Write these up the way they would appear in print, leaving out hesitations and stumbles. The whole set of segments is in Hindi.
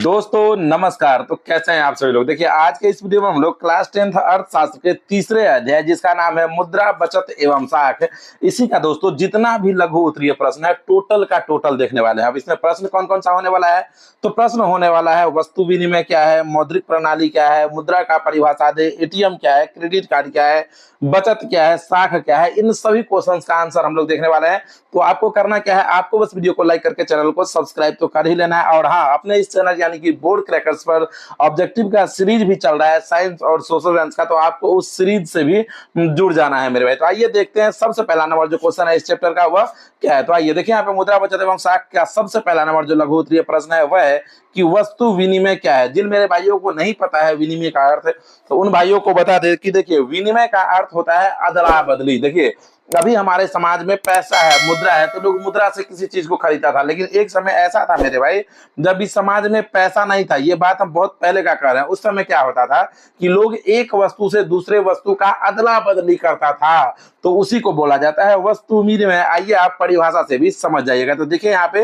दोस्तों नमस्कार। तो कैसे हैं आप सभी लोग। देखिए आज के इस वीडियो में हम लोग क्लास 10th अर्थशास्त्र के तीसरे अध्याय जिसका नाम है मुद्रा बचत एवं साख, इसी का दोस्तों जितना भी लघु उत्तरीय प्रश्न है टोटल का टोटल देखने वाले हैं। अब इसमें प्रश्न कौन कौन सा होने वाला है, तो प्रश्न होने वाला है वस्तु विनिमय क्या है, मौद्रिक प्रणाली क्या है, मुद्रा का परिभाषा दे, एटीएम क्या है, क्रेडिट कार्ड क्या है, बचत क्या है, साख क्या है, इन सभी क्वेश्चंस का आंसर हम लोग देखने वाले हैं। तो आपको करना क्या है, आपको बस वीडियो को लाइक करके चैनल को सब्सक्राइब तो कर ही लेना है। और हाँ, अपने इस चैनल यानी कि बोर्ड क्रैकर्स पर ऑब्जेक्टिव का सीरीज भी चल रहा है साइंस और सोशल साइंस का, तो आपको उस सीरीज से भी जुड़ जाना है मेरे भाई। तो आइए देखते हैं सबसे पहला नंबर जो क्वेश्चन है इस चैप्टर का वह क्या है। तो आइए देखिए यहाँ पे मुद्रा बचत एवं साख का सबसे पहला नंबर जो लघु उत्तरीय प्रश्न है वह है कि वस्तु विनिमय क्या है। जिन मेरे भाइयों को नहीं पता है विनिमय का अर्थ, तो उन भाइयों को बता दे कि देखिए विनिमय का अर्थ होता है अदला बदली। देखिए अभी हमारे समाज में पैसा है, मुद्रा है, तो लोग मुद्रा से किसी चीज को खरीदा था। लेकिन एक समय ऐसा था मेरे भाई जब इस समाज में पैसा नहीं था, ये बात हम बहुत पहले का कर रहे हैं। उस समय क्या होता था कि लोग एक वस्तु से दूसरे वस्तु का अदला बदली करता था, तो उसी को बोला जाता है वस्तु विनिमय। आइए आप परिभाषा से भी समझ जाइएगा। तो देखिए यहाँ पे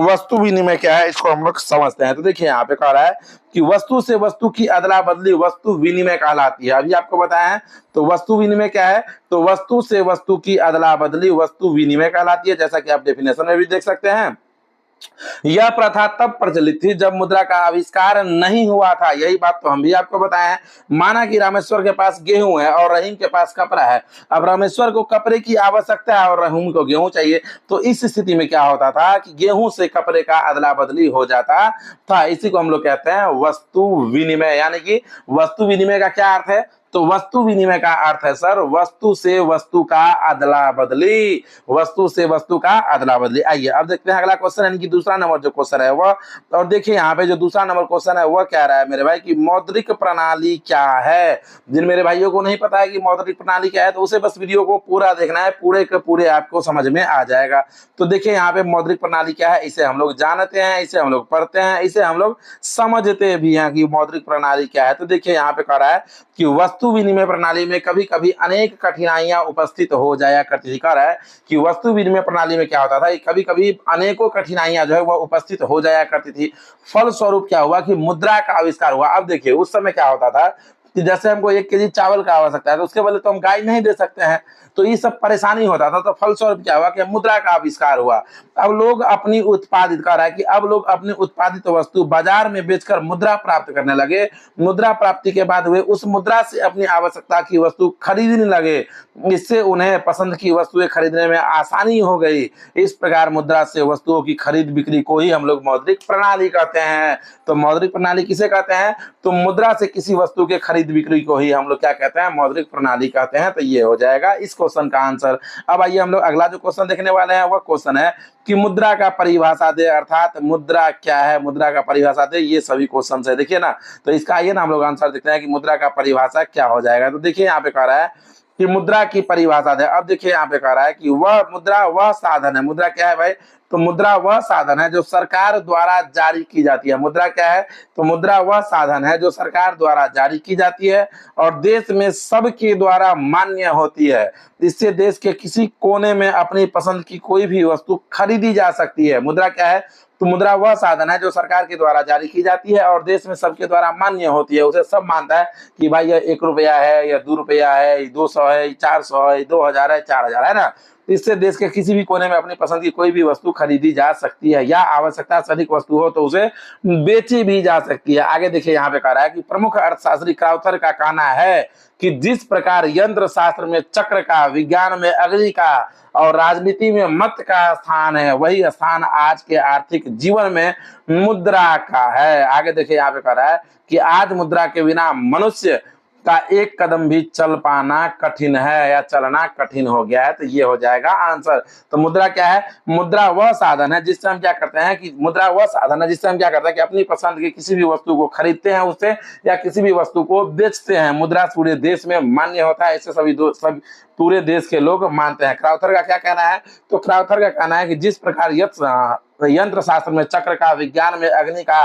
वस्तु विनिमय क्या है इसको हम लोग समझते हैं। तो देखिए यहाँ पे कह रहा है कि वस्तु से वस्तु की अदला बदली वस्तु विनिमय कहलाती है। अभी आपको बताया है तो वस्तु विनिमय क्या है, तो वस्तु से वस्तु की अदला बदली वस्तु विनिमय कहलाती है, जैसा कि आप डेफिनेशन में भी देख सकते हैं। यह प्रथा तब प्रचलित थी जब मुद्रा का आविष्कार नहीं हुआ था। यही बात तो हम भी आपको बताए हैं। माना कि रामेश्वर के पास गेहूं है और रहीम के पास कपड़ा है। अब रामेश्वर को कपड़े की आवश्यकता है और रहीम को गेहूं चाहिए, तो इस स्थिति में क्या होता था कि गेहूं से कपड़े का अदला बदली हो जाता था। इसी को हम लोग कहते हैं वस्तु विनिमय। यानी कि वस्तु विनिमय का क्या अर्थ है, तो वस्तु विनिमय का अर्थ है सर वस्तु से वस्तु का अदला बदली, वस्तु से वस्तु का अदला बदली। आइए अब देखते हैं अगला क्वेश्चन यानी कि दूसरा नंबर जो क्वेश्चन है वह, और देखिए यहाँ पे जो दूसरा नंबर क्वेश्चन है वह क्या रहा है मेरे भाई कि मौद्रिक प्रणाली क्या है। जिन मेरे भाइयों को नहीं पता है कि मौद्रिक प्रणाली क्या है, तो उसे बस वीडियो को पूरा देखना है, पूरे के पूरे आपको समझ में आ जाएगा। तो देखिए यहाँ पे मौद्रिक प्रणाली क्या है, इसे हम लोग जानते हैं, इसे हम लोग पढ़ते हैं, इसे हम लोग समझते भी हैं कि मौद्रिक प्रणाली क्या है। तो देखिए यहाँ पे कह रहा है कि वस्तु विनिमय प्रणाली में कभी कभी अनेक कठिनाइयां उपस्थित हो जाया करती थी। कह रहा है कि वस्तु विनिमय प्रणाली में क्या होता था, कभी कभी अनेकों कठिनाइयां जो है वह उपस्थित हो जाया करती थी। फलस्वरूप क्या हुआ कि मुद्रा का आविष्कार हुआ। अब देखिए उस समय क्या होता था कि जैसे हमको 1 केजी चावल का आवश्यकता है, तो उसके बदले तो हम गाय नहीं दे सकते हैं, तो ये सब परेशानी होता था। तो फलस्वरूप क्या हुआ कि मुद्रा का आविष्कार हुआ। अब लोग अपनी उत्पादित कर रहा है कि अब लोग अपनी उत्पादित वस्तु बाजार में बेचकर मुद्रा प्राप्त करने लगे। मुद्रा प्राप्ति के बाद वे उस मुद्रा से अपनी आवश्यकता की वस्तु खरीदने लगे। इससे उन्हें पसंद की वस्तुएं खरीदने में आसानी हो गई। इस प्रकार मुद्रा से वस्तुओं की खरीद बिक्री को ही हम लोग मौद्रिक प्रणाली कहते हैं। तो मौद्रिक प्रणाली किसे कहते हैं, तो मुद्रा से किसी वस्तु के खरीद बिक्री को ही हम लोग क्या कहते हैं, मौद्रिक प्रणाली कहते हैं। तो ये हो जाएगा इस क्वेश्चन का आंसर। अब आइए हम लोग अगला जो क्वेश्चन देखने वाले हैं वह क्वेश्चन है कि मुद्रा का परिभाषा दे, अर्थात मुद्रा क्या है, मुद्रा का परिभाषा दे। ये सभी क्वेश्चन है देखिए ना। तो इसका आइए ना हम लोग आंसर देखते हैं कि मुद्रा का परिभाषा क्या हो जाएगा। तो देखिए यहाँ पे कह रहा है कि मुद्रा की परिभाषा दे। अब देखिए यहाँ पे कह रहा है कि वह मुद्रा वह साधन है। मुद्रा क्या है भाई, तो मुद्रा वह साधन है जो सरकार द्वारा जारी की जाती है। मुद्रा क्या है, तो मुद्रा वह साधन है जो सरकार द्वारा जारी की जाती है और देश में सबके द्वारा मान्य होती है। इससे देश के किसी कोने में अपनी पसंद की कोई भी वस्तु खरीदी जा सकती है। मुद्रा क्या है, तो मुद्रा वह साधन है जो सरकार के द्वारा जारी की जाती है और देश में सबके द्वारा मान्य होती है। उसे सब मानता है कि भाई यह 1 रुपया है, या 2 रुपया है, 200 है, 400 है, 2000 है, 4000 है ना। इससे देश के किसी भी कोने में अपनी पसंद की कोई भी वस्तु खरीदी जा सकती है, या आवश्यकता से अधिक वस्तु हो तो उसे बेची भी जा सकती है। आगे देखिए यहाँ पे कह रहा है कि प्रमुख अर्थशास्त्री क्राउथर का कहना है कि जिस प्रकार यंत्र शास्त्र में चक्र का, विज्ञान में अग्नि का और राजनीति में मत का स्थान है, वही स्थान आज के आर्थिक जीवन में मुद्रा का है। आगे देखिए यहाँ पे कह रहा है कि आज मुद्रा के बिना मनुष्य का एक कदम भी चल पाना कठिन है, या चलना कठिन हो गया है। तो ये हो जाएगा आंसर। तो मुद्रा क्या है, मुद्रा वह साधन है जिससे हम क्या करते हैं कि मुद्रा वह साधन है जिससे हम क्या करते हैं कि अपनी पसंद की किसी भी वस्तु को खरीदते हैं उससे, या किसी भी वस्तु को बेचते हैं। मुद्रा पूरे देश में मान्य होता है, ऐसे सब पूरे देश के लोग मानते हैं। क्राउथर का क्या कहना है, तो क्राउथर का कहना है कि जिस प्रकार यंत्र शास्त्र में चक्र का, विज्ञान में अग्नि का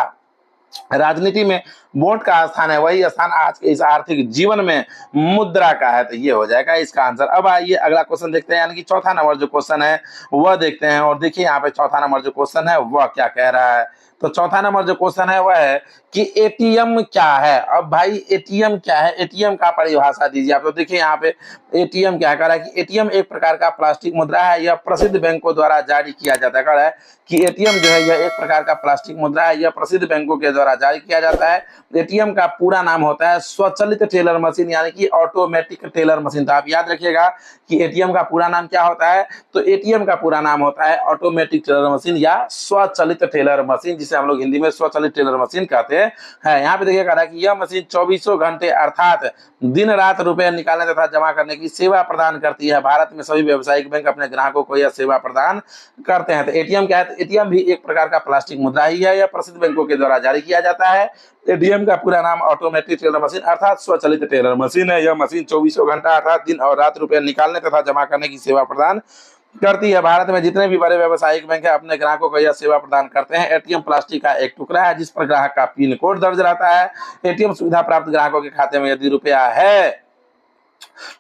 राजनीति में वोट का स्थान है, वही स्थान आज के इस आर्थिक जीवन में मुद्रा का है। तो ये हो जाएगा इसका आंसर। अब आइए अगला क्वेश्चन देखते हैं, यानी कि चौथा नंबर जो क्वेश्चन है वह देखते हैं। और देखिए यहाँ पे चौथा नंबर जो क्वेश्चन है वह क्या कह रहा है। तो चौथा नंबर जो क्वेश्चन है वह है कि एटीएम क्या है। अब भाई एटीएम क्या है, एटीएम का परिभाषा दीजिए आप। तो देखिए यहाँ पे एटीएम क्या कह रहा है कि एटीएम एक प्रकार का प्लास्टिक मुद्रा है, यह प्रसिद्ध बैंकों द्वारा जारी किया जाता है। कह रहा है कि एटीएम जो है यह एक प्रकार का प्लास्टिक मुद्रा है, यह प्रसिद्ध बैंकों के द्वारा जारी किया जाता है। एटीएम का पूरा नाम होता है स्वचालित टेलर मशीन, यानी कि ऑटोमेटिक टेलर मशीन। तो आप याद रखिएगा कि एटीएम का पूरा नाम क्या होता है। तो एटीएम का पूरा नाम होता है ऑटोमेटिक टेलर मशीन या स्वचालित टेलर मशीन, जिसे हम लोग हिंदी में स्वचालित टेलर मशीन कहते हैं। यहाँ पे देखिए कह रहा है कि यह मशीन 24 घंटे अर्थात दिन रात रुपए निकालने तथा जमा करने की सेवा प्रदान करती है। भारत में सभी व्यावसायिक बैंक अपने ग्राहकों को यह सेवा प्रदान करते हैं। तो एटीएम क्या है, तो एटीएम भी एक प्रकार का प्लास्टिक मुद्रा ही है, यह प्रसिद्ध बैंकों के द्वारा जारी किया जाता है। एटीएम का पूरा नाम ऑटोमेटिक टेलर मशीन अर्थात स्वचालित टेलर मशीन है। यह मशीन 24 घंटा अर्थात दिन और रात रुपए निकालने तथा जमा करने की सेवा प्रदान करती है। भारत में जितने भी बड़े व्यावसायिक बैंक है अपने ग्राहकों को यह सेवा प्रदान करते हैं। एटीएम प्लास्टिक का एक टुकड़ा है जिस पर ग्राहक का पिन कोड दर्ज रहता है। एटीएम सुविधा प्राप्त ग्राहकों के खाते में यदि रुपया है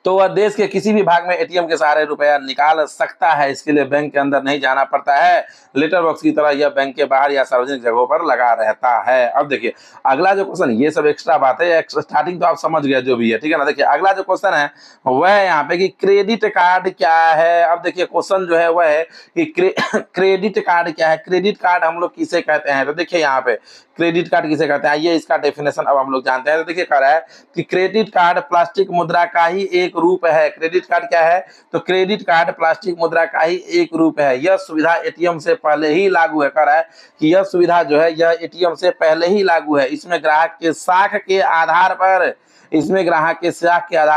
तो वह देश के किसी भी भाग में एटीएम के सहारे रुपया निकाल सकता है। इसके लिए बैंक के अंदर नहीं जाना पड़ता है। लेटर बॉक्स की तरह यह बैंक के बाहर या सार्वजनिक जगहों पर लगा रहता है। अब देखिए अगला जो क्वेश्चन, ये सब एक्स्ट्रा बात है, स्टार्टिंग तो आप समझ गए जो भी है, ठीक है ना। देखिए अगला जो क्वेश्चन है वह है यहाँ पे कि क्रेडिट कार्ड क्या है। अब देखिए क्वेश्चन जो है वह है कि क्रेडिट कार्ड क्या है, क्रेडिट कार्ड हम लोग किसे कहते हैं। तो देखिए यहाँ पे क्रेडिट कार्ड किसे कहते हैं, ये इसका डेफिनेशन अब हम लोग जानते हैं। तो देखिए कह रहा है कि क्रेडिट कार्ड प्लास्टिक मुद्रा का ही एक रूप है। क्रेडिट कार्ड क्या है, तो क्रेडिट कार्ड प्लास्टिक मुद्रा का ही एक रूप है। यह सुविधा एटीएम से पहले ही लागू है। कह रहा है कि यह सुविधा जो है यह एटीएम से पहले ही लागू है। इसमें ग्राहक के साख के आधार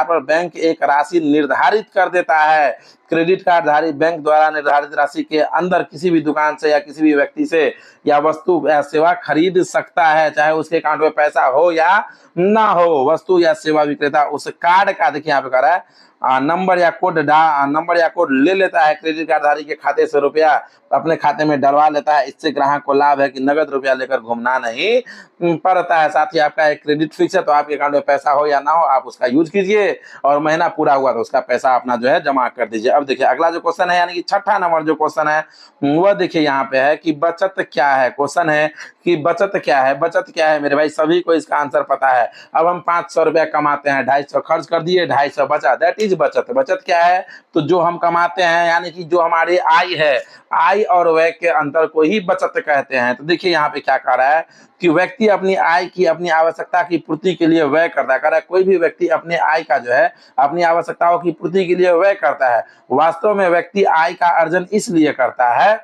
पर बैंक एक राशि निर्धारित कर देता है। क्रेडिट कार्ड धारी बैंक द्वारा निर्धारित राशि के अंदर किसी भी दुकान से या किसी भी व्यक्ति से या वस्तु या सेवा खरीद सकता है, चाहे उसके अकाउंट में पैसा हो या ना हो। वस्तु या सेवा विक्रेता उस कार्ड का, देखिए यहाँ पे कह रहा है नंबर या कोड ले लेता है। क्रेडिट कार्ड धारी के खाते से रुपया अपने खाते में डलवा लेता है। इससे ग्राहक को लाभ है कि नगद रुपया लेकर घूमना नहीं पड़ता है। साथ ही आपका एक क्रेडिट फिक्स है, तो आपके अकाउंट में पैसा हो या ना हो आप उसका यूज कीजिए और महीना पूरा हुआ तो उसका पैसा अपना जो है जमा कर दीजिए। अब देखिए अगला जो क्वेश्चन है, यानी कि छठा नंबर जो क्वेश्चन है वह देखिए यहाँ पे है कि बचत क्या है। क्वेश्चन है कि बचत क्या है। बचत क्या है मेरे भाई, सभी को इसका आंसर पता है। अब हम 500 रुपया कमाते हैं, 250 खर्च कर दिए, 250 बचा, दैट इज बचत। बचत क्या है, तो जो हम कमाते हैं यानी कि जो हमारी आय है, आय और व्यय के अंतर को ही बचत कहते हैं। तो देखिए यहाँ पे क्या कह रहा है कि व्यक्ति अपनी आय की अपनी आवश्यकता की पूर्ति के लिए व्यय करता है। कह रहा है कोई भी व्यक्ति अपने आय का जो है अपनी आवश्यकताओं की पूर्ति के लिए व्यय करता है। वास्तव में व्यक्ति आय का अर्जन इसलिए करता है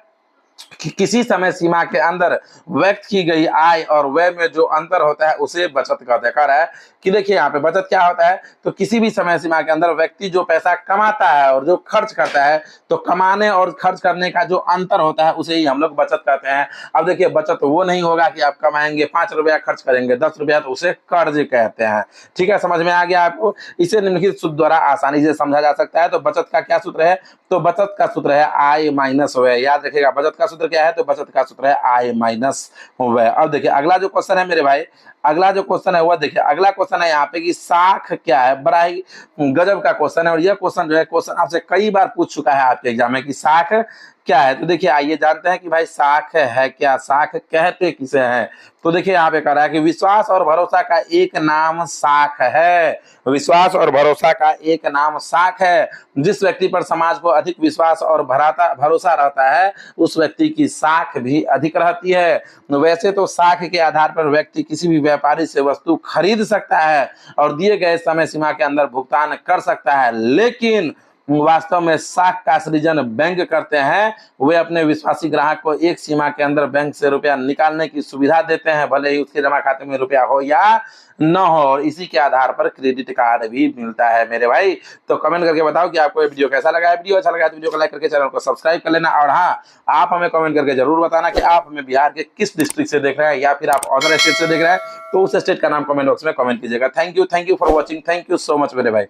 कि किसी समय सीमा के अंदर व्यक्त की गई आय और व्यय में जो अंतर होता है उसे बचत कहते हैं। कह रहा है कि देखिए यहाँ पे बचत क्या होता है, तो किसी भी समय सीमा के अंदर व्यक्ति जो पैसा कमाता है और जो खर्च करता है, तो कमाने और खर्च करने का जो अंतर होता है उसे ही हम लोग बचत कहते हैं। अब देखिए बचत वो नहीं होगा कि आप कमाएंगे 5 रुपया खर्च करेंगे 10 रुपया, तो उसे कर्ज कहते हैं। ठीक है, समझ में आ गया आपको। इसे निम्नलिखित सूत्र द्वारा आसानी से समझा जा सकता है। तो बचत का क्या सूत्र है, तो बचत का सूत्र है आय माइनस व्यय। याद रखिएगा बचत का सूत्र क्या है, तो बचत का सूत्र है आय माइनस व्यय। अब देखिए अगला जो क्वेश्चन है मेरे भाई, अगला जो क्वेश्चन है वह देखिए, अगला क्वेश्चन है यहाँ पे कि साख क्या है। बड़ा ही गजब का क्वेश्चन है और यह क्वेश्चन जो है क्वेश्चन आपसे कई बार पूछ चुका है आपके एग्जाम में कि साख क्या है। तो देखिए आइए जानते हैं कि भाई साख है क्या, साख कहते किसे हैं। तो देखिए यहाँ पे कह रहा है कि विश्वास और भरोसा का एक नाम साख है। विश्वास और भरोसा का एक नाम साख है। जिस व्यक्ति पर समाज को अधिक विश्वास और भरोसा रहता है उस व्यक्ति की साख भी अधिक रहती है। वैसे तो साख के आधार पर व्यक्ति किसी भी व्यापारी से वस्तु खरीद सकता है और दिए गए समय सीमा के अंदर भुगतान कर सकता है, लेकिन वास्तव में साख का सृजन बैंक करते हैं। वे अपने विश्वासी ग्राहक को एक सीमा के अंदर बैंक से रुपया निकालने की सुविधा देते हैं, भले ही उसके जमा खाते में रुपया हो या न हो, और इसी के आधार पर क्रेडिट कार्ड भी मिलता है मेरे भाई। तो कमेंट करके बताओ कि आपको ये वीडियो कैसा लगा है। वीडियो अच्छा लगा तो वीडियो को लाइक करके चैनल को सब्सक्राइब कर लेना। और हाँ, आप हमें कमेंट करके जरूर बताना कि आप हमें बिहार के किस डिस्ट्रिक्ट से देख रहे हैं या फिर आप अदर स्टेट से देख रहे हैं, तो उस स्टेट का नाम कमेंट बॉक्स में कमेंट कीजिएगा। Thank you for watching, thank you so much मेरे भाई।